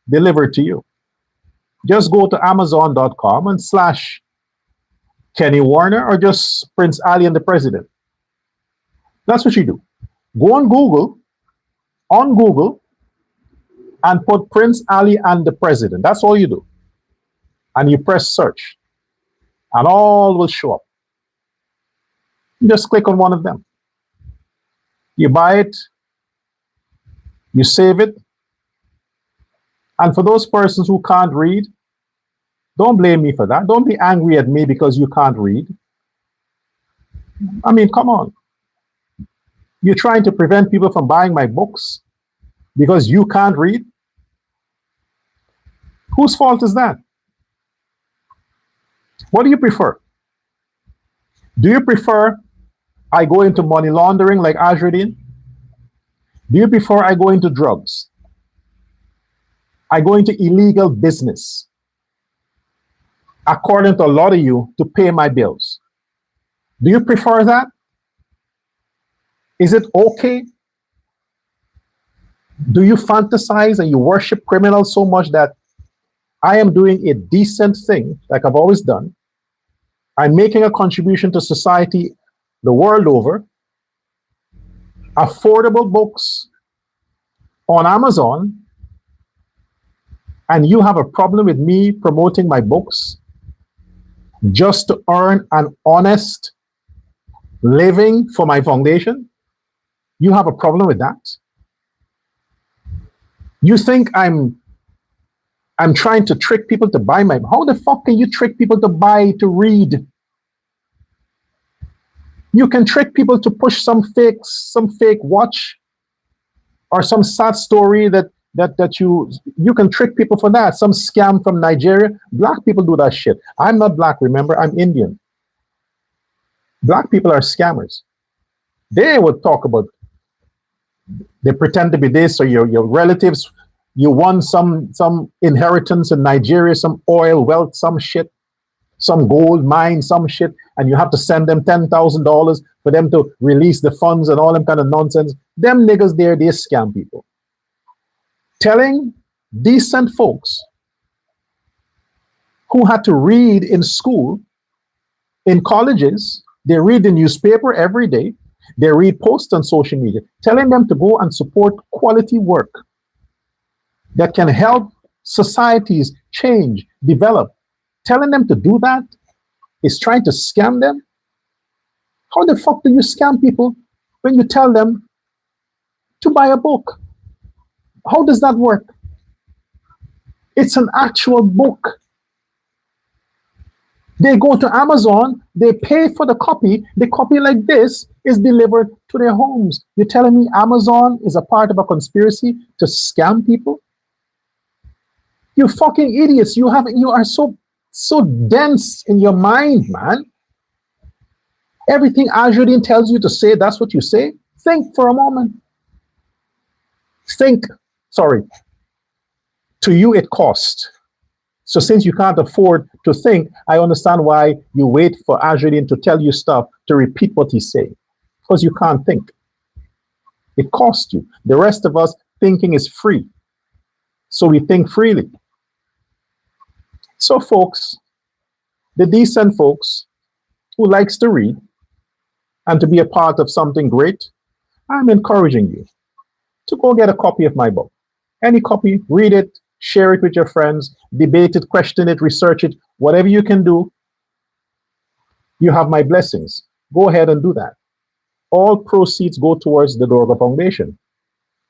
delivered to you. Just go to Amazon.com and slash Kenny Warner or just Prince Ali and the President. That's what you do. Go on Google, and put Prince Ali and the President. That's all you do. And you press search, and all will show up. You just click on one of them. You buy it, you save it. And for those persons who can't read, don't blame me for that. Don't be angry at me because you can't read. I mean, come on. You're trying to prevent people from buying my books because you can't read? Whose fault is that? What do you prefer? Do you prefer I go into money laundering like Azradine? Do you prefer I go into drugs? I go into illegal business, according to a lot of you, to pay my bills? Do you prefer that? Is it okay? Do you fantasize and you worship criminals so much that I am doing a decent thing, like I've always done? I'm making a contribution to society the world over. Affordable books on Amazon, and you have a problem with me promoting my books just to earn an honest living for my foundation? You have a problem with that? You think I'm trying to trick people to buy my... How the fuck can you trick people to buy, to read? You can trick people to push some fake watch or some sad story that you can trick people for that. Some scam from Nigeria. Black people do that shit. I'm not black, remember, I'm Indian. Black people are scammers. They would talk about, they pretend to be this, or your relatives, you won some inheritance in Nigeria, some oil wealth, some shit, some gold mine, some shit, and you have to send them $10,000 for them to release the funds and all them kind of nonsense. Them niggas there, they scam people. Telling decent folks who had to read in school, in colleges, they read the newspaper every day, they read posts on social media, telling them to go and support quality work that can help societies change, develop. Telling them to do that is trying to scam them. How the fuck do you scam people when you tell them to buy a book? How does that work? It's an actual book. They go to Amazon, they pay for the copy like this is delivered to their homes. You're telling me Amazon is a part of a conspiracy to scam people? You fucking idiots. You are so dense in your mind, man. Everything Azradine tells you to say, that's what you say. Think for a moment. Think. Sorry. To you, it costs. So since you can't afford to think, I understand why you wait for Azradine to tell you stuff to repeat what he's saying. Because you can't think. It costs you. The rest of us, thinking is free. So we think freely. So folks, the decent folks who likes to read and to be a part of something great, I'm encouraging you to go get a copy of my book. Any copy, read it, share it with your friends, debate it, question it, research it, whatever you can do. You have my blessings. Go ahead and do that. All proceeds go towards the Dorga Foundation.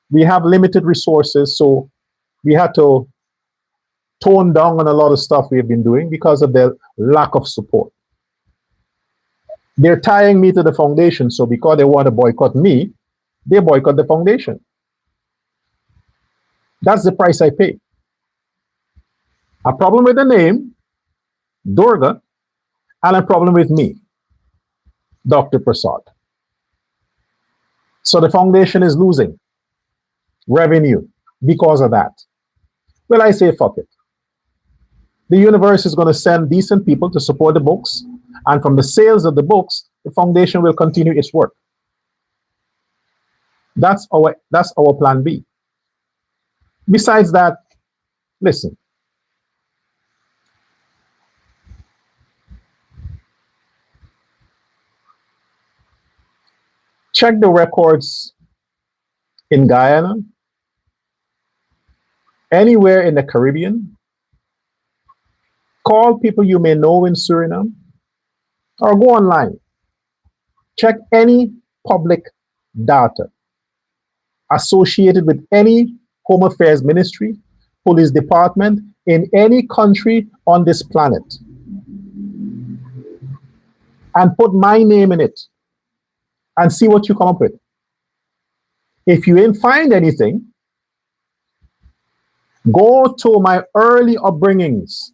We have limited resources, so we had to tone down on a lot of stuff we've been doing because of their lack of support. They're tying me to the foundation, so because they want to boycott me, they boycott the foundation. That's the price I pay. A problem with the name, Dorga, and a problem with me. Dr. Prasad. So the foundation is losing revenue because of that. Well, I say, fuck it. The universe is going to send decent people to support the books, and from the sales of the books, the foundation will continue its work. That's our plan B. Besides that, listen. Check the records in Guyana, anywhere in the Caribbean. Call people you may know in Suriname, or go online. Check any public data associated with any Home Affairs Ministry, police department in any country on this planet, and put my name in it and see what you come up with. If you ain't find anything, go to my early upbringings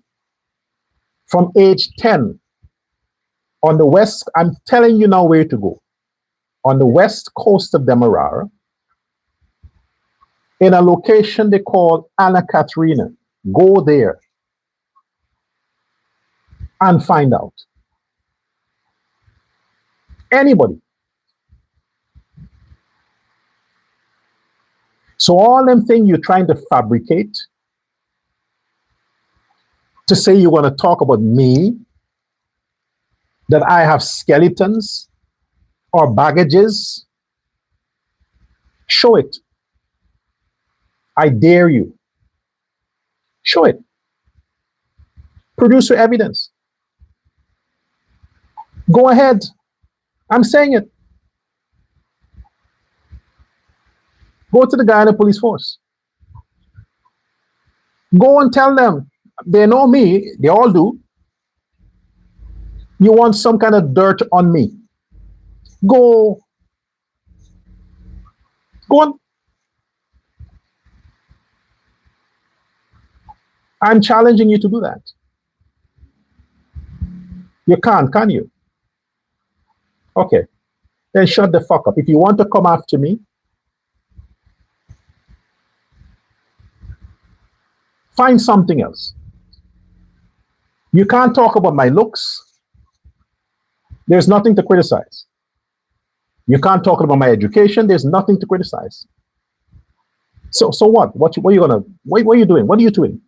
from age 10 on the west. I'm telling you now where to go. On the west coast of Demerara, in a location they call Anna Katrina. Go there and find out. Anybody. So all them things you're trying to fabricate to say you want to talk about me, that I have skeletons or baggages, show it. I dare you. Show it. Produce your evidence. Go ahead. I'm saying it. Go to the Guyana Police Force. Go and tell them. They know me. They all do. You want some kind of dirt on me. Go on. I'm challenging you to do that. You can't, can you? Okay. Then shut the fuck up. If you want to come after me, find something else. You can't talk about my looks. There's nothing to criticize. You can't talk about my education. There's nothing to criticize. So what? What are you gonna? What are you doing? What are you doing?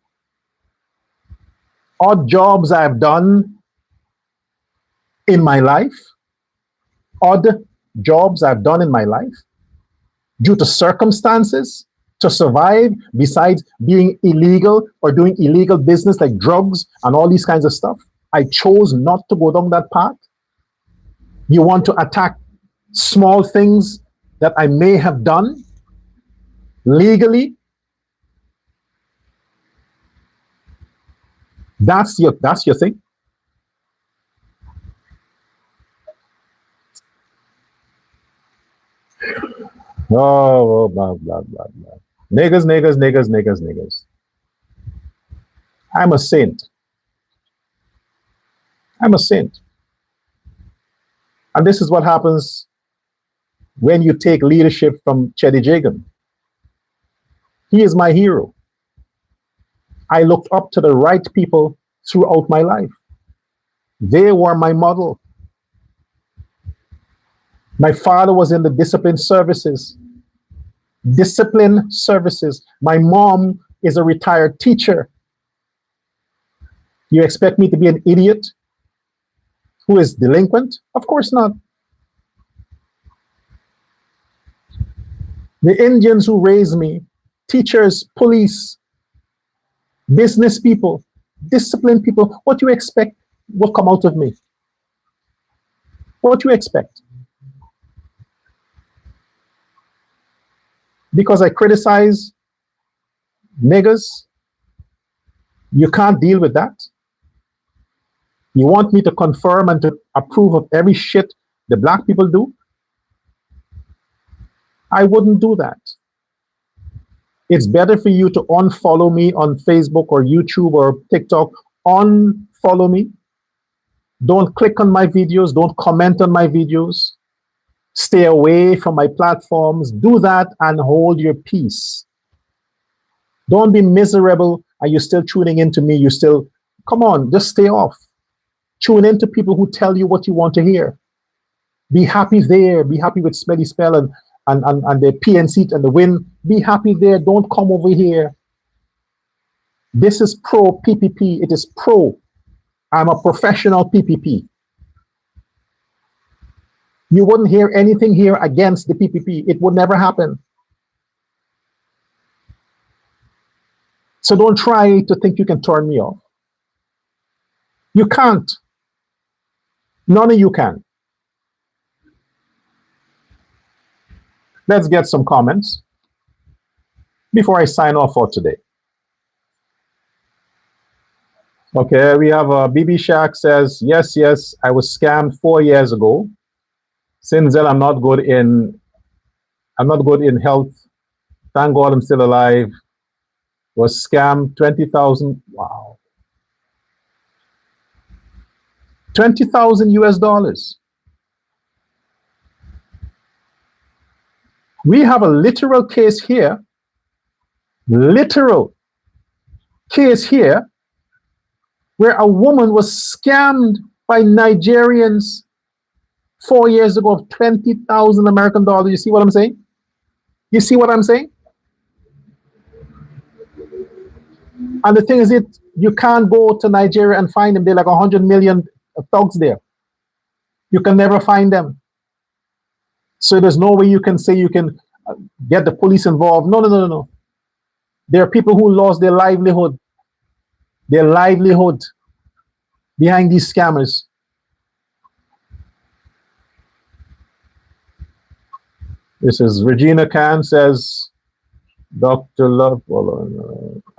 Odd jobs I've done in my life. Odd jobs I've done in my life due to circumstances to survive, besides being illegal or doing illegal business like drugs and all these kinds of stuff. I chose not to go down that path. You want to attack small things that I may have done legally? That's your thing. Oh, blah, blah, blah, blah. Niggas, niggas, niggas, niggas, niggas. I'm a saint. I'm a saint. And this is what happens when you take leadership from Chedi Jagan. He is my hero. I looked up to the right people throughout my life. They were my model. My father was in the discipline services. Discipline services. My mom is a retired teacher. You expect me to be an idiot who is delinquent? Of course not. The Indians who raised me, teachers, police, business people, disciplined people, what do you expect will come out of me? What do you expect? Because I criticize niggas, you can't deal with that? You want me to confirm and to approve of every shit the black people do? I wouldn't do that. It's better for you to unfollow me on Facebook or YouTube or TikTok. Unfollow me. Don't click on my videos. Don't comment on my videos. Stay away from my platforms. Do that and hold your peace. Don't be miserable and you're still tuning into me. You still, come on, just stay off. Tune into people who tell you what you want to hear. Be happy there. Be happy with Smelly Spell and the PNC and the win. Be happy there. Don't come over here. This is pro PPP. It is pro. I'm a professional PPP. You wouldn't hear anything here against the PPP. It would never happen. So don't try to think you can turn me off. You can't. None of you can. Let's get some comments before I sign off for today. Okay, we have BB Shack says, yes, I was scammed 4 years ago. Since then, I'm not good in health. Thank God I'm still alive. Was scammed 20,000. Wow. 20,000 US dollars. We have a literal case here. Literal case here where a woman was scammed by Nigerians 4 years ago of 20,000 American dollars. You see what I'm saying? You see what I'm saying? And the thing is, you can't go to Nigeria and find them. They're like 100 million thugs there. You can never find them. So there's no way you can say you can get the police involved. No. There are people who lost their livelihood behind these scammers. This is Regina Khan says, Dr. Love,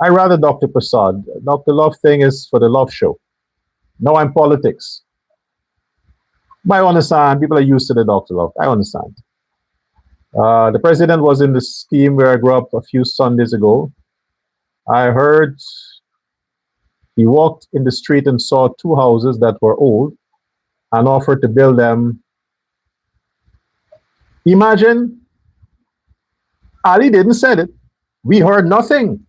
I rather Dr. Prasad. Dr. Love thing is for the Love show. No, I'm politics. But I understand. People are used to the Dr. Love. I understand. The president was in the scheme where I grew up a few Sundays ago. I heard he walked in the street and saw 2 houses that were old and offered to build them. Imagine, Ali didn't say it. We heard nothing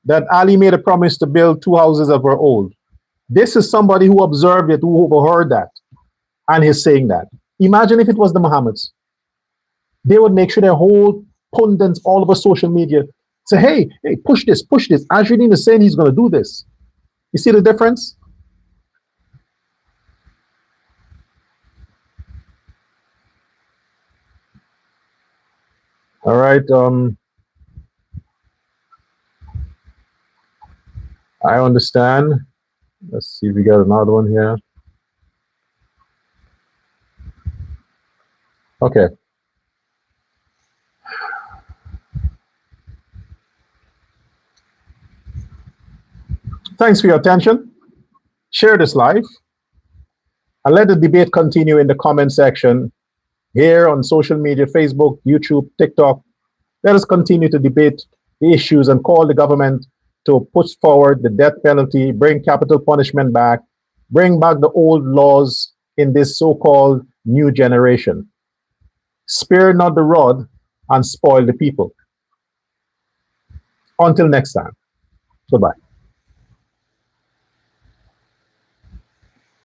that Ali made a promise to build 2 houses that were old. This is somebody who observed it, who overheard that, and he's saying that. Imagine if it was the Mohammeds. They would make sure their whole pundits all over social media say, hey, push this. Ashwin is saying he's going to do this. You see the difference? All right. I understand. Let's see if we got another one here. Okay. Thanks for your attention. Share this live and let the debate continue in the comment section here on social media, Facebook, YouTube, TikTok. Let us continue to debate the issues and call the government to push forward the death penalty, bring capital punishment back, bring back the old laws in this so-called new generation. Spare not the rod and spoil the people. Until next time, goodbye.